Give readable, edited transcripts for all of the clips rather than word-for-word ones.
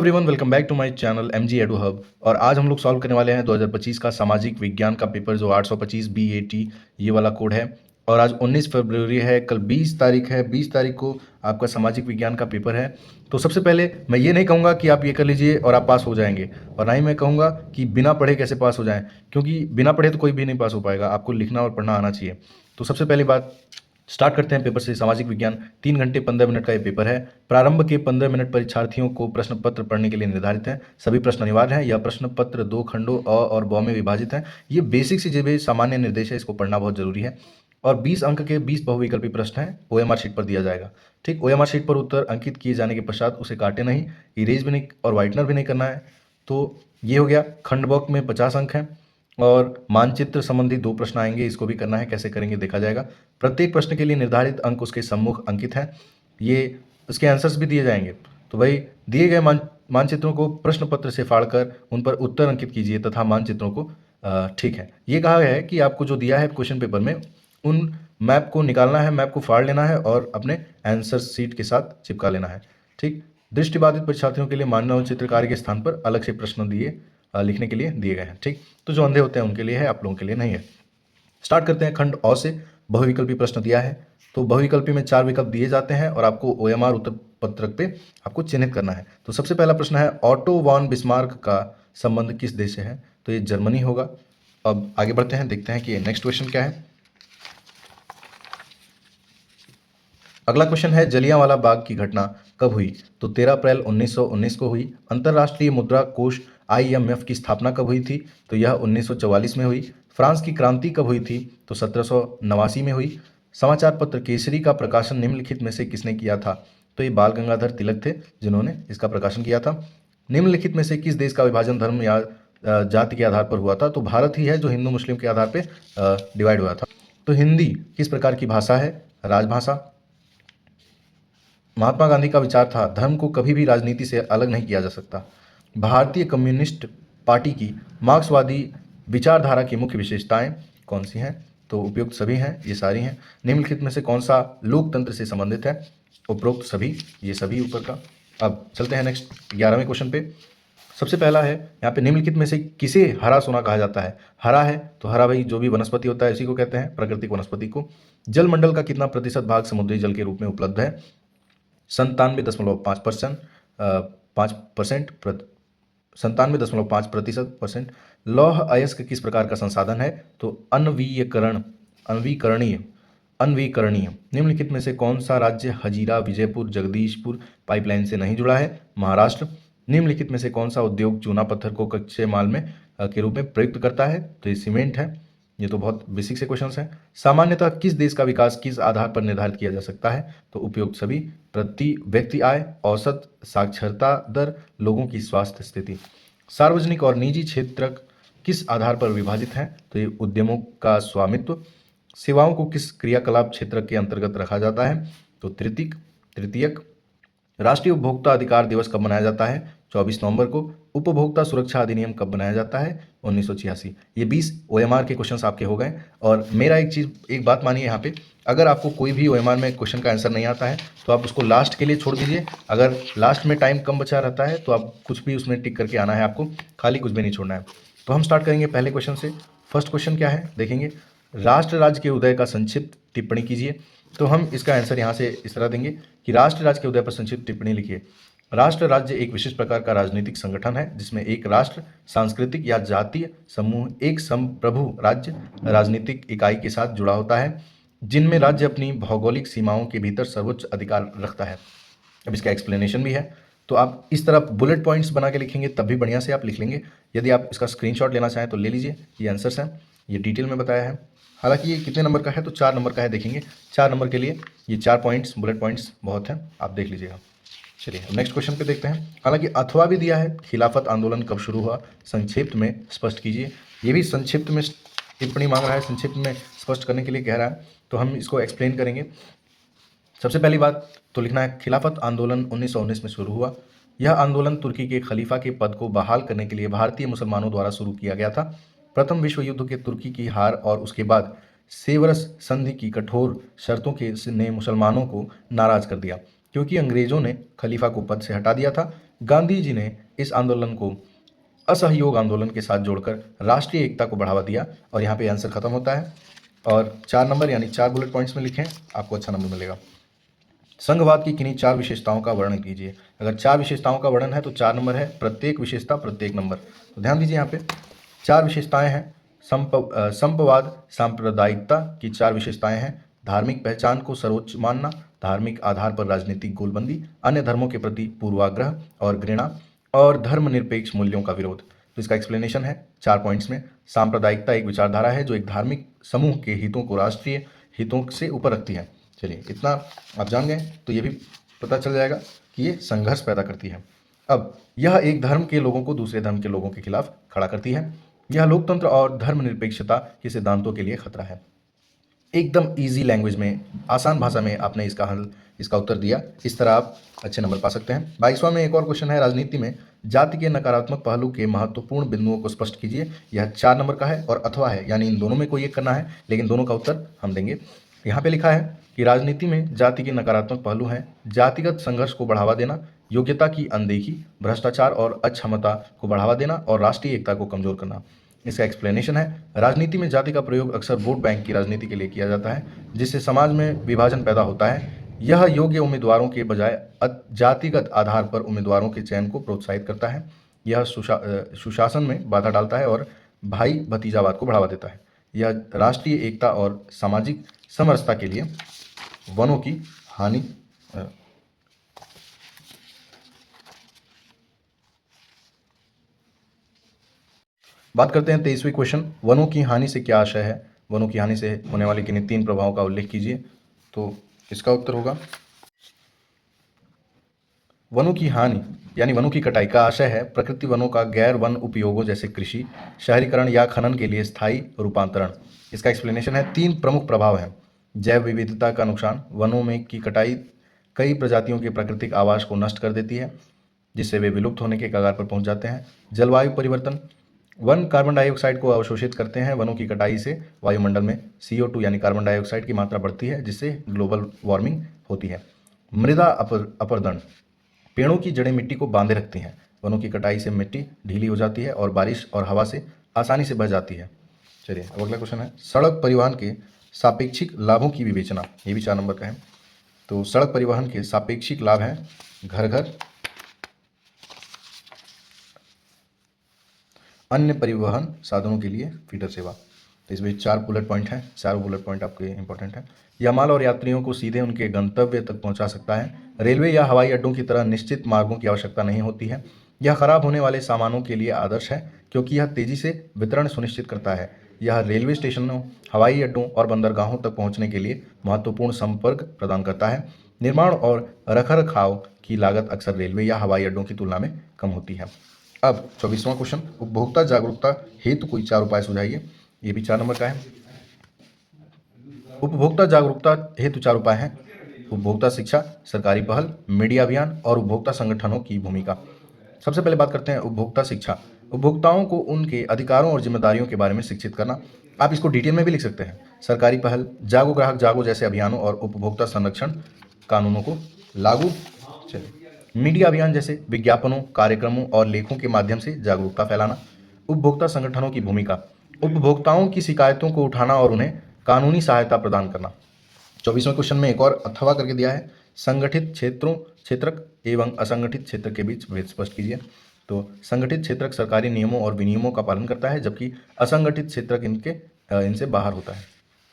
Everyone, welcome back to my channel MG Edu Hub. और आज हम लोग सॉल्व करने वाले हैं 2025 का सामाजिक विज्ञान का पेपर जो 825 BAT ये वाला कोड है। और आज 19 फरवरी है, कल 20 तारीख है। 20 तारीख को आपका सामाजिक विज्ञान का पेपर है। तो सबसे पहले मैं ये नहीं कहूँगा कि आप ये कर लीजिए और आप पास हो जाएंगे, और ना ही मैं कहूँगा कि बिना पढ़े कैसे पास हो जाएं, क्योंकि बिना पढ़े तो कोई भी नहीं पास हो पाएगा। आपको लिखना और पढ़ना आना चाहिए। तो सबसे पहली बात, स्टार्ट करते हैं पेपर से। सामाजिक विज्ञान 3 घंटे 15 मिनट का ये पेपर है। प्रारंभ के 15 मिनट परीक्षार्थियों को प्रश्न पत्र पढ़ने के लिए निर्धारित हैं। सभी प्रश्न अनिवार्य हैं। यह प्रश्न पत्र 2 खंडों अ और ब में विभाजित है। ये बेसिक से जो सामान्य निर्देश है, इसको पढ़ना बहुत जरूरी है। और 20 अंक के 20 बहुविकल्पी प्रश्न हैं, OMR शीट पर दिया जाएगा। ठीक, OMR शीट पर उत्तर अंकित किए जाने के पश्चात उसे काटे नहीं, इरेज भी नहीं और व्हाइटनर भी नहीं करना है। तो ये हो गया। खंड बॉक्स में 50 अंक हैं और मानचित्र संबंधी 2 प्रश्न आएंगे, इसको भी करना है। कैसे करेंगे देखा जाएगा। प्रत्येक प्रश्न के लिए निर्धारित अंक उसके सम्मुख अंकित हैं। ये उसके आंसर्स भी दिए जाएंगे। तो भाई दिए गए मानचित्रों को प्रश्न पत्र से फाड़कर उन पर उत्तर अंकित कीजिए तथा मानचित्रों को ठीक है, ये कहा गया है कि आपको जो दिया है क्वेश्चन पेपर में, उन मैप को निकालना है, मैप को फाड़ लेना है और अपने आंसर सीट के साथ चिपका लेना है। ठीक, दृष्टिबाधित परीक्षार्थियों के लिए मानव चित्रकार के स्थान पर अलग से प्रश्न दिए लिखने के लिए दिए गए हैं। ठीक, तो जो अंधे होते हैं उनके लिए है, आप लोगों के लिए नहीं है। स्टार्ट करते हैं। खंड अ से बहुविकल्पी प्रश्न दिया है। तो बहुविकल्पी में 4 विकल्प दिए जाते हैं और आपको OMR उत्तर पत्रक पे आपको चिन्हित करना है। तो सबसे पहला प्रश्न है, ऑटो वॉन बिस्मार्क का संबंध किस देश से है? तो ये जर्मनी होगा। अब आगे बढ़ते हैं, देखते हैं कि नेक्स्ट क्वेश्चन क्या है। अगला क्वेश्चन है, जलियांवाला बाग की घटना कब हुई? तो 13 अप्रैल 1919 को हुई। अंतर्राष्ट्रीय मुद्रा कोष IMF की स्थापना कब हुई थी? तो यह 1944 में हुई। फ्रांस की क्रांति कब हुई थी? तो 1789 में हुई। समाचार पत्र केसरी का प्रकाशन निम्नलिखित में से किसने किया था? तो ये बाल गंगाधर तिलक थे जिन्होंने इसका प्रकाशन किया था। निम्नलिखित में से किस देश का विभाजन धर्म या जाति के आधार पर हुआ था? तो भारत ही है जो हिंदू मुस्लिम के आधार पर डिवाइड हुआ था। तो हिंदी किस प्रकार की भाषा है? राजभाषा। महात्मा गांधी का विचार था, धर्म को कभी भी राजनीति से अलग नहीं किया जा सकता। भारतीय कम्युनिस्ट पार्टी की मार्क्सवादी विचारधारा की मुख्य विशेषताएं कौन सी हैं? तो उपयुक्त सभी हैं, ये सारी हैं। निम्नलिखित में से कौन सा लोकतंत्र से संबंधित है? उपरोक्त सभी, ये सभी ऊपर का। अब चलते हैं नेक्स्ट 11वें क्वेश्चन पे। सबसे पहला है यहाँ पे, निम्नलिखित में से किसे हरा सोना कहा जाता है? हरा है तो हरा भाई जो भी वनस्पति होता है उसी को कहते हैं, प्राकृतिक वनस्पति को। जलमंडल का कितना प्रतिशत भाग समुद्री जल के रूप में उपलब्ध है? 97.5%, 5%, 97.5% लौह अयस्क किस प्रकार का संसाधन है? तो अनवीकरणीय। अनवीकरणीय। निम्नलिखित में से कौन सा राज्य हजीरा विजयपुर जगदीशपुर पाइपलाइन से नहीं जुड़ा है? महाराष्ट्र। निम्नलिखित में से कौन सा उद्योग चूना पत्थर को कच्चे माल में के रूप में प्रयुक्त करता है? तो ये सीमेंट है। ये तो बहुत बेसिक से क्वेश्चंस हैं। सामान्यतः किस देश का विकास किस आधार पर निर्धारित किया जा सकता है? तो उपयुक्त सभी। प्रति व्यक्ति आय, औसत साक्षरता दर, लोगों की स्वास्थ्य स्थिति। सार्वजनिक और निजी क्षेत्र किस आधार पर विभाजित हैं? तो ये उद्यमों का स्वामित्व। सेवाओं को किस क्रियाकलाप क्षेत्र के अंतर्गत रखा जाता है? तो तृतीयक। राष्ट्रीय उपभोक्ता अधिकार दिवस कब मनाया जाता है? 24 नवंबर को। उपभोक्ता सुरक्षा अधिनियम कब बनाया जाता है? 1986। ये 20 OMR के क्वेश्चंस आपके हो गए। और मेरा एक बात मानिए यहाँ पे, अगर आपको कोई भी OMR में क्वेश्चन का आंसर नहीं आता है तो आप उसको लास्ट के लिए छोड़ दीजिए। अगर लास्ट में टाइम कम बचा रहता है तो आप कुछ भी उसमें टिक करके आना है, आपको खाली कुछ भी नहीं छोड़ना है। तो हम स्टार्ट करेंगे पहले क्वेश्चन से। फर्स्ट क्वेश्चन क्या है देखेंगे, राष्ट्र राज्य के उदय का संक्षिप्त टिप्पणी कीजिए। तो हम इसका आंसर यहाँ से इस तरह देंगे कि राष्ट्र राज्य के उदय पर संक्षिप्त टिप्पणी लिखिए। राष्ट्र राज्य एक विशिष्ट प्रकार का राजनीतिक संगठन है जिसमें एक राष्ट्र, सांस्कृतिक या जातीय समूह एक संप्रभु राज्य राजनीतिक इकाई के साथ जुड़ा होता है, जिनमें राज्य अपनी भौगोलिक सीमाओं के भीतर सर्वोच्च अधिकार रखता है। अब इसका एक्सप्लेनेशन भी है, तो आप इस तरह बुलेट पॉइंट्स बना के लिखेंगे तब भी बढ़िया से आप लिख लेंगे। यदि आप इसका स्क्रीनशॉट लेना चाहें तो ले लीजिए, ये आंसर्स हैं, ये डिटेल में बताया है। हालांकि ये कितने नंबर का है? तो 4 नंबर का है, देखेंगे 4 नंबर के लिए ये 4 पॉइंट्स बुलेट पॉइंट्स बहुत हैं, आप देख लीजिएगा। चलिए नेक्स्ट क्वेश्चन पे देखते हैं। हालांकि अथवा भी दिया है, खिलाफत आंदोलन कब शुरू हुआ? संक्षिप्त में स्पष्ट कीजिए। ये भी संक्षिप्त में टिप्पणी मांग रहा है, संक्षिप्त में स्पष्ट करने के लिए कह रहा है, तो हम इसको एक्सप्लेन करेंगे। सबसे पहली बात तो लिखना है, खिलाफत आंदोलन 1919 में शुरू हुआ। यह आंदोलन तुर्की के खलीफा के पद को बहाल करने के लिए भारतीय मुसलमानों द्वारा शुरू किया गया था। प्रथम विश्व युद्ध के तुर्की की हार और उसके बाद सेवरस संधि की कठोर शर्तों के ने मुसलमानों को नाराज कर दिया। क्योंकि अंग्रेजों ने खलीफा को पद से हटा दिया था। गांधी जी ने इस आंदोलन को असहयोग आंदोलन के साथ जोड़कर राष्ट्रीय एकता को बढ़ावा दिया। और यहाँ पे आंसर खत्म होता है। और 4 नंबर यानी 4 बुलेट पॉइंट्स में लिखें, आपको अच्छा नंबर मिलेगा। संघवाद की किन्हीं 4 विशेषताओं का वर्णन कीजिए। अगर 4 विशेषताओं का वर्णन है तो 4 नंबर है, प्रत्येक विशेषता प्रत्येक नंबर। तो ध्यान दीजिए यहाँ पे 4 विशेषताएं हैं। संपवाद सांप्रदायिकता की 4 विशेषताएं हैं। धार्मिक पहचान को सर्वोच्च मानना, धार्मिक आधार पर राजनीतिक गोलबंदी, अन्य धर्मों के प्रति पूर्वाग्रह और घृणा, और धर्मनिरपेक्ष मूल्यों का विरोध। तो इसका एक्सप्लेनेशन है 4 पॉइंट्स में। सांप्रदायिकता एक विचारधारा है जो एक धार्मिक समूह के हितों को राष्ट्रीय हितों से ऊपर रखती है। चलिए इतना आप जान गए तो ये भी पता चल जाएगा कि ये संघर्ष पैदा करती है। अब यह एक धर्म के लोगों को दूसरे धर्म के लोगों के खिलाफ खड़ा करती है। यह लोकतंत्र और धर्मनिरपेक्षता के सिद्धांतों के लिए खतरा है। एकदम इजी लैंग्वेज में, आसान भाषा में आपने इसका उत्तर दिया। इस तरह आप अच्छे नंबर पा सकते हैं। 22वां में एक और क्वेश्चन है, राजनीति में जाति के नकारात्मक पहलू के महत्वपूर्ण बिंदुओं को स्पष्ट कीजिए। यह 4 नंबर का है और अथवा है, यानी इन दोनों में कोई एक करना है, लेकिन दोनों का उत्तर हम देंगे। यहाँ पे लिखा है कि राजनीति में जाति के नकारात्मक पहलू हैं जातिगत संघर्ष को बढ़ावा देना, योग्यता की अनदेखी, भ्रष्टाचार और अक्षमता को बढ़ावा देना और राष्ट्रीय एकता को कमजोर करना। इसका एक्सप्लेनेशन है, राजनीति में जाति का प्रयोग अक्सर वोट बैंक की राजनीति के लिए किया जाता है, जिससे समाज में विभाजन पैदा होता है। यह योग्य उम्मीदवारों के बजाय जातिगत आधार पर उम्मीदवारों के चयन को प्रोत्साहित करता है। यह सुशासन में बाधा डालता है और भाई भतीजावाद को बढ़ावा देता है। यह राष्ट्रीय एकता और सामाजिक समरसता के लिए वनों की हानि बात करते हैं 23वीं क्वेश्चन, वनों की हानि से क्या आशय है। वनों की हानि से होने वाले किन्हीं 3 प्रभावों का उल्लेख कीजिए। तो इसका उत्तर होगा वनों की हानि यानी वनों की कटाई का आशय है प्रकृति वनों का गैर वन उपयोगों जैसे कृषि, शहरीकरण या खनन के लिए स्थायी रूपांतरण। इसका एक्सप्लेनेशन है, 3 प्रमुख प्रभाव हैं। जैव विविधता का नुकसान, वनों में की कटाई कई प्रजातियों के प्राकृतिक आवास को नष्ट कर देती है, जिससे वे विलुप्त होने के कगार पर पहुंच जाते हैं। जलवायु परिवर्तन, वन कार्बन डाइऑक्साइड को अवशोषित करते हैं। वनों की कटाई से वायुमंडल में CO2 यानी कार्बन डाइऑक्साइड की मात्रा बढ़ती है, जिससे ग्लोबल वार्मिंग होती है। मृदा अपरदन, पेड़ों की जड़ें मिट्टी को बांधे रखती हैं। वनों की कटाई से मिट्टी ढीली हो जाती है और बारिश और हवा से आसानी से बह जाती है। चलिए अब अगला क्वेश्चन है, सड़क परिवहन के सापेक्षिक लाभों की विवेचना। ये भी 4 नंबर का है। तो सड़क परिवहन के सापेक्षिक लाभ हैं घर घर, अन्य परिवहन साधनों के लिए फीडर सेवा। तो इसमें 4 बुलेट पॉइंट हैं, चारों बुलेट पॉइंट आपके इंपॉर्टेंट हैं। यह माल और यात्रियों को सीधे उनके गंतव्य तक पहुंचा सकता है। रेलवे या हवाई अड्डों की तरह निश्चित मार्गों की आवश्यकता नहीं होती है। यह खराब होने वाले सामानों के लिए आदर्श है क्योंकि यह तेजी से वितरण सुनिश्चित करता है। यह रेलवे स्टेशनों, हवाई अड्डों और बंदरगाहों तक पहुंचने के लिए महत्वपूर्ण संपर्क प्रदान करता है। निर्माण और रखरखाव की लागत अक्सर रेलवे या हवाई अड्डों की तुलना में कम होती है। अब 24वां क्वेश्चन, उपभोक्ता जागरूकता हेतु कोई 4 उपाय सुझाइए। ये भी 4 नंबर का है। उपभोक्ता जागरूकता हेतु 4 उपाय हैं, उपभोक्ता शिक्षा, सरकारी पहल, मीडिया अभियान और उपभोक्ता संगठनों की भूमिका। सबसे पहले बात करते हैं उपभोक्ता शिक्षा। उपभोक्ताओं को उनके अधिकारों और जिम्मेदारियों के बारे में शिक्षित करना। आप इसको डिटेल में भी लिख सकते हैं। सरकारी पहल, जागो ग्राहक जागो जैसे अभियानों और उपभोक्ता संरक्षण कानूनों को लागू। चलिए, मीडिया अभियान जैसे विज्ञापनों, कार्यक्रमों और लेखों के माध्यम से जागरूकता फैलाना। उपभोक्ता संगठनों की भूमिका, उपभोक्ताओं की शिकायतों को उठाना और उन्हें कानूनी सहायता प्रदान करना। 24वें क्वेश्चन में एक और अथवा करके दिया है, संगठित क्षेत्रक एवं असंगठित क्षेत्र के बीच भेद स्पष्ट कीजिए। तो संगठित क्षेत्रक सरकारी नियमों और विनियमों का पालन करता है, जबकि असंगठित क्षेत्रक इनसे बाहर होता है।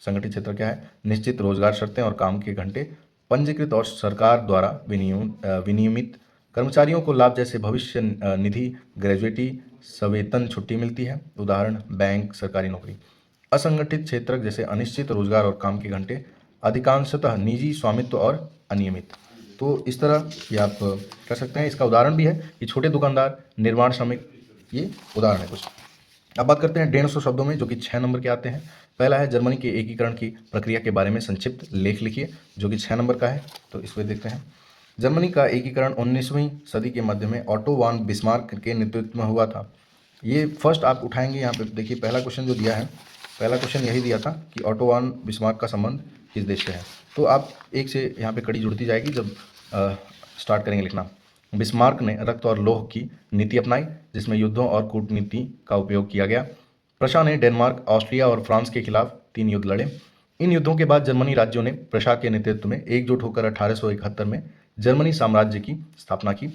संगठित क्षेत्र क्या है, निश्चित रोजगार शर्तें और काम के घंटे, पंजीकृत और सरकार द्वारा विनियमित कर्मचारियों को लाभ जैसे भविष्य निधि, ग्रेजुएटी, सवेतन छुट्टी मिलती है। उदाहरण बैंक, सरकारी नौकरी। असंगठित क्षेत्र जैसे अनिश्चित रोजगार और काम के घंटे, अधिकांशतः निजी स्वामित्व और अनियमित। तो इस तरह ये आप कर सकते हैं। इसका उदाहरण भी है कि छोटे दुकानदार, निर्माण श्रमिक, ये उदाहरण है कुछ। अब बात करते हैं 150 शब्दों में, जो कि 6 नंबर के आते हैं। पहला है, जर्मनी के एकीकरण की प्रक्रिया के बारे में संक्षिप्त लेख लिखिए, जो कि 6 नंबर का है। तो इसमें देखते हैं, जर्मनी का एकीकरण 19वीं सदी के मध्य में ऑटो वॉन बिस्मार्क के नेतृत्व में हुआ था। ये फर्स्ट आप उठाएंगे, यहाँ पे देखिए पहला क्वेश्चन जो दिया है, पहला क्वेश्चन यही दिया था कि ऑटो वॉन बिस्मार्क का संबंध किस देश से है। तो आप एक से यहाँ पे कड़ी जुड़ती जाएगी। जब स्टार्ट करेंगे लिखना। बिस्मार्क ने रक्त और लौह की नीति अपनाई, जिसमें युद्धों और कूटनीति का उपयोग किया गया। प्रशा ने डेनमार्क, ऑस्ट्रिया और फ्रांस के खिलाफ 3 युद्ध लड़े। इन युद्धों के बाद जर्मनी राज्यों ने प्रशा के नेतृत्व में एकजुट होकर 1871 में जर्मनी साम्राज्य की स्थापना की।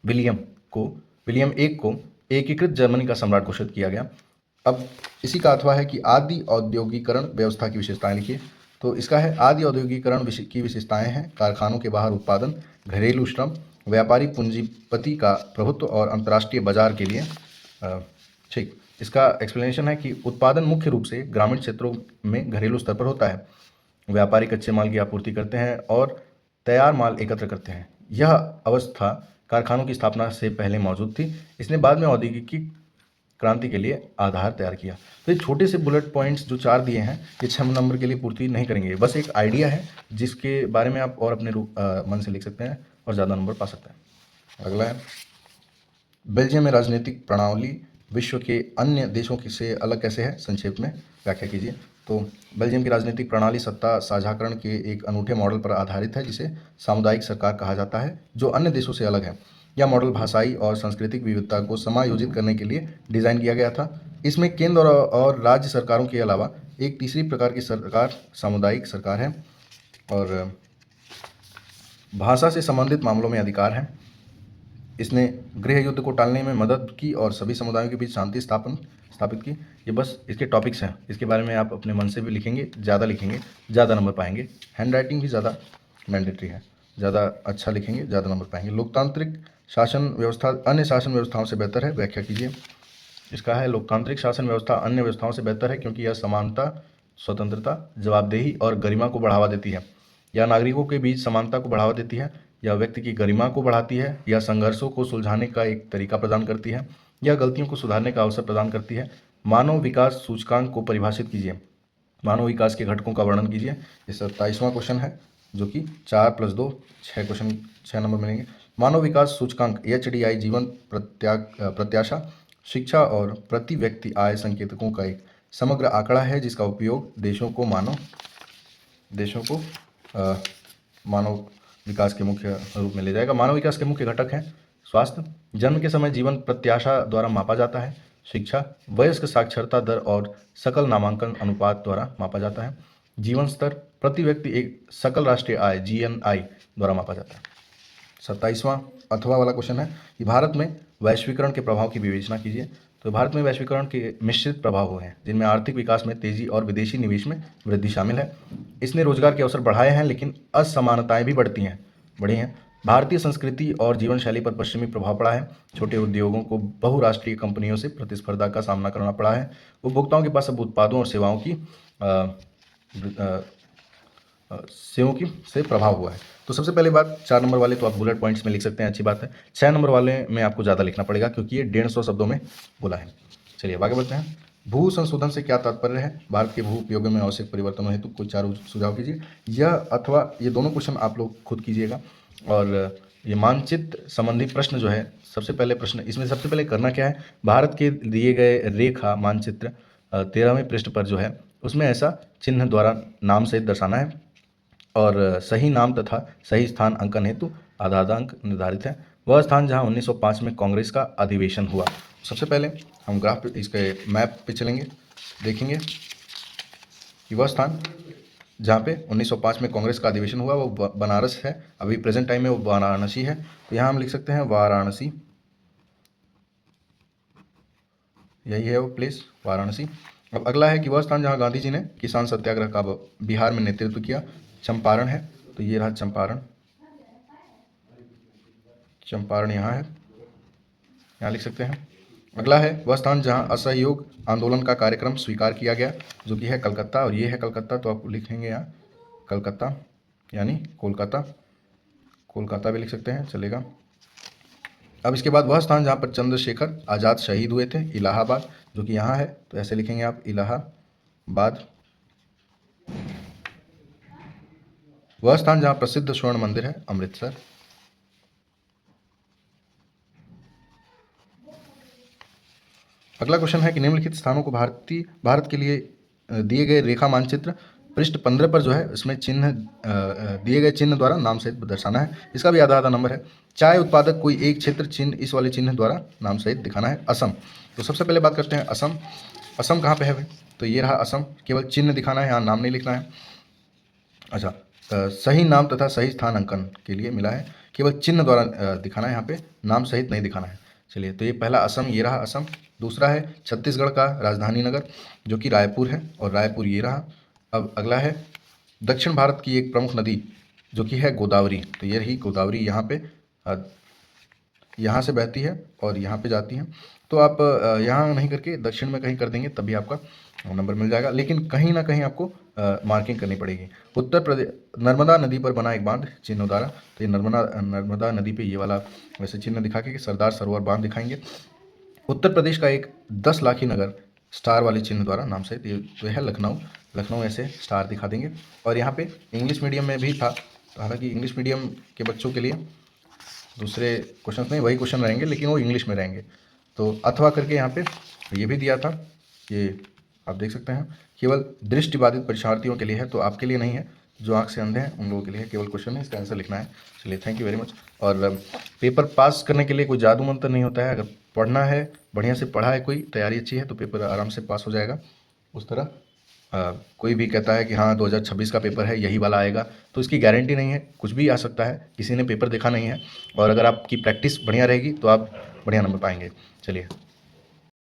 विलियम एक को एकीकृत जर्मनी का सम्राट घोषित किया गया। अब इसी का अथवा है कि आदि औद्योगिकरण व्यवस्था की विशेषताएं लिखिए। तो इसका है आदि औद्योगिकरण की विशेषताएं हैं कारखानों के बाहर उत्पादन, घरेलू श्रम, व्यापारी पूंजीपति का प्रभुत्व और अंतर्राष्ट्रीय बाजार के लिए ठीक। इसका एक्सप्लेनेशन है कि उत्पादन मुख्य रूप से ग्रामीण क्षेत्रों में घरेलू स्तर पर होता है। व्यापारी कच्चे माल की आपूर्ति करते हैं और तैयार माल एकत्र करते हैं। यह अवस्था कारखानों की स्थापना से पहले मौजूद थी। इसने बाद में औद्योगिकी क्रांति के लिए आधार तैयार किया। तो ये छोटे से बुलेट पॉइंट्स जो 4 दिए हैं, ये 6 नंबर के लिए पूर्ति नहीं करेंगे, बस एक आइडिया है जिसके बारे में आप और अपने मन से लिख सकते हैं और ज़्यादा नंबर पा सकते हैं। अगला है बेल्जियम में राजनीतिक प्रणाली विश्व के अन्य देशों से अलग कैसे है, संक्षेप में व्याख्या कीजिए। तो बेल्जियम की राजनीतिक प्रणाली सत्ता साझाकरण के एक अनूठे मॉडल पर आधारित है, जिसे सामुदायिक सरकार कहा जाता है, जो अन्य देशों से अलग है। यह मॉडल भाषाई और सांस्कृतिक विविधता को समायोजित करने के लिए डिज़ाइन किया गया था। इसमें केंद्र और राज्य सरकारों के अलावा एक तीसरी प्रकार की सरकार सामुदायिक सरकार है और भाषा से संबंधित मामलों में अधिकार है। इसने गृह युद्ध को टालने में मदद की और सभी समुदायों के बीच शांति स्थापित की। ये बस इसके टॉपिक्स हैं, इसके बारे में आप अपने मन से भी लिखेंगे, ज़्यादा नंबर पाएंगे। हैंड राइटिंग भी ज़्यादा मैंडेटरी है, ज़्यादा अच्छा लिखेंगे ज़्यादा नंबर पाएंगे। लोकतांत्रिक शासन व्यवस्था अन्य शासन व्यवस्थाओं से बेहतर है, व्याख्या कीजिए। इसका है लोकतांत्रिक शासन व्यवस्था अन्य व्यवस्थाओं से बेहतर है क्योंकि यह समानता, स्वतंत्रता, जवाबदेही और गरिमा को बढ़ावा देती है। यह नागरिकों के बीच समानता को बढ़ावा देती है, यह व्यक्ति की गरिमा को बढ़ाती है, यह संघर्षों को सुलझाने का एक तरीका प्रदान करती है, यह गलतियों को सुधारने का अवसर प्रदान करती है। मानव विकास सूचकांक को परिभाषित कीजिए। मानव विकास के घटकों का वर्णन कीजिए। ये 27वां क्वेश्चन है, जो कि 4 + 2 6 क्वेश्चन 6 नंबर मिलेंगे। मानव विकास सूचकांक HDI जीवन प्रत्याशा, शिक्षा और प्रति व्यक्ति आय संकेतकों का एक समग्र आंकड़ा है, जिसका उपयोग देशों को मानव विकास के मुख्य रूप में ले जाएगा। मानव विकास के मुख्य घटक हैं स्वास्थ्य, जन्म के समय जीवन प्रत्याशा द्वारा मापा जाता है। शिक्षा, वयस्क साक्षरता दर और सकल नामांकन अनुपात द्वारा मापा जाता है। जीवन स्तर, प्रति व्यक्ति एक सकल राष्ट्रीय आय GNI द्वारा मापा जाता है। 27वां अथवा वाला क्वेश्चन है कि भारत में वैश्वीकरण के प्रभाव की विवेचना कीजिए। तो भारत में वैश्वीकरण के मिश्रित प्रभाव हुए हैं, जिनमें आर्थिक विकास में तेजी और विदेशी निवेश में वृद्धि शामिल है। इसने रोजगार के अवसर बढ़ाए हैं, लेकिन असमानताएं भी बढ़ी हैं। भारतीय संस्कृति और जीवन शैली पर पश्चिमी प्रभाव पड़ा है। छोटे उद्योगों को बहुराष्ट्रीय कंपनियों से प्रतिस्पर्धा का सामना करना पड़ा है। उपभोक्ताओं के पास अब उत्पादों और सेवाओं से प्रभाव हुआ है। तो सबसे पहले बात 4 नंबर वाले तो आप बुलेट पॉइंट्स में लिख सकते हैं, अच्छी बात है। 6 नंबर वाले में आपको ज़्यादा लिखना पड़ेगा क्योंकि ये 150 शब्दों में बोला है। चलिए आगे बढ़ते हैं। भू संशोधन से क्या तात्पर्य है? भारत के भू उपयोगों में आवश्यक परिवर्तनों हेतु कोई 4 सुझाव कीजिए। यह अथवा ये दोनों क्वेश्चन आप लोग खुद कीजिएगा। और ये मानचित्र संबंधी प्रश्न जो है, सबसे पहले प्रश्न इसमें सबसे पहले करना क्या है, भारत के दिए गए रेखा मानचित्र 13वें पृष्ठ पर जो है उसमें ऐसा चिन्ह द्वारा नाम सहित दर्शाना है और सही नाम तथा सही स्थान अंकन हेतु आधा अंक निर्धारित है। वह स्थान जहां 1905 में कांग्रेस का अधिवेशन हुआ। सबसे पहले हम ग्राफ पे इसके मैप पे चलेंगे, देखेंगे कि वह स्थान जहाँ पे 1905 में कांग्रेस का अधिवेशन हुआ वो बनारस है। अभी प्रेजेंट टाइम में वो वाराणसी है। तो यहाँ हम लिख सकते हैं वाराणसी, यही है वो प्लेस वाराणसी। अब अगला है कि वह स्थान जहाँ गांधी जी ने किसान सत्याग्रह का बिहार में नेतृत्व किया, चंपारण है। तो ये रहा चंपारण, यहाँ है, यहाँ लिख सकते हैं। अगला है वह स्थान जहाँ असहयोग आंदोलन का कार्यक्रम स्वीकार किया गया, जो कि है कलकत्ता, और ये है कलकत्ता। तो आप लिखेंगे यहाँ कलकत्ता, यानी कोलकाता भी लिख सकते हैं, चलेगा। अब इसके बाद वह स्थान जहाँ पर चंद्रशेखर आज़ाद शहीद हुए थे, इलाहाबाद, जो कि यहाँ है। तो ऐसे लिखेंगे आप इलाहाबाद। वह स्थान जहाँ प्रसिद्ध स्वर्ण मंदिर है, अमृतसर। अगला क्वेश्चन है कि निम्नलिखित स्थानों को भारत के लिए दिए गए रेखा मानचित्र पृष्ठ 15 पर जो है इसमें चिन्ह दिए गए चिन्ह द्वारा नाम सहित दर्शाना है। इसका भी आधा आधा नंबर है। चाय उत्पादक कोई एक क्षेत्र चिन्ह इस वाले चिन्ह द्वारा नाम सहित दिखाना है। असम, तो सबसे पहले बात करते हैं असम। असम कहाँ पे है भाई? तो ये रहा असम। केवल चिन्ह दिखाना है, यहाँ नाम नहीं लिखना है। अच्छा, सही नाम तथा सही स्थान अंकन के लिए मिला है। केवल चिन्ह द्वारा दिखाना है, यहाँ पे नाम सहित नहीं दिखाना है। चलिए, तो ये पहला असम, ये रहा असम। दूसरा है छत्तीसगढ़ का राजधानी नगर, जो कि रायपुर है, और रायपुर ये रहा। अब अगला है दक्षिण भारत की एक प्रमुख नदी, जो कि है गोदावरी। तो ये रही गोदावरी, यहाँ पे यहाँ से बहती है और यहाँ पे जाती है। तो आप यहाँ नहीं करके दक्षिण में कहीं कर देंगे, तभी आपका नंबर मिल जाएगा। लेकिन कहीं ना कहीं आपको मार्किंग करनी पड़ेगी। उत्तर प्रदेश नर्मदा नदी पर बना एक बांध चिन्ह द्वारा। तो ये नर्मदा नदी पे ये वाला वैसे चिन्ह दिखा के कि सरदार सरोवर बांध दिखाएंगे। उत्तर प्रदेश का एक 10 लाखी नगर स्टार वाले चिन्ह द्वारा नाम से, ये जो है लखनऊ। लखनऊ ऐसे स्टार दिखा देंगे। और यहाँ पे इंग्लिश मीडियम में भी था, तो हालांकि इंग्लिश मीडियम के बच्चों के लिए दूसरे क्वेश्चन नहीं, वही क्वेश्चन रहेंगे, लेकिन वो इंग्लिश में रहेंगे। तो अथवा करके यहाँ पे ये भी दिया था, ये आप देख सकते हैं। केवल दृष्टिबाधित परीक्षार्थियों के लिए है, तो आपके लिए नहीं है। जो आंख से अंधे हैं उन लोगों के लिए केवल क्वेश्चन है, इसका आंसर लिखना है। चलिए, थैंक यू वेरी मच। और पेपर पास करने के लिए कोई जादू मंत्र नहीं होता है। अगर पढ़ना है, बढ़िया से पढ़ा है, कोई तैयारी अच्छी है, तो पेपर आराम से पास हो जाएगा। उस तरह कोई भी कहता है कि हाँ 2026 का पेपर है, यही वाला आएगा, तो इसकी गारंटी नहीं है, कुछ भी आ सकता है। किसी ने पेपर देखा नहीं है। और अगर आपकी प्रैक्टिस बढ़िया रहेगी तो आप बढ़िया नंबर पाएंगे। चलिए।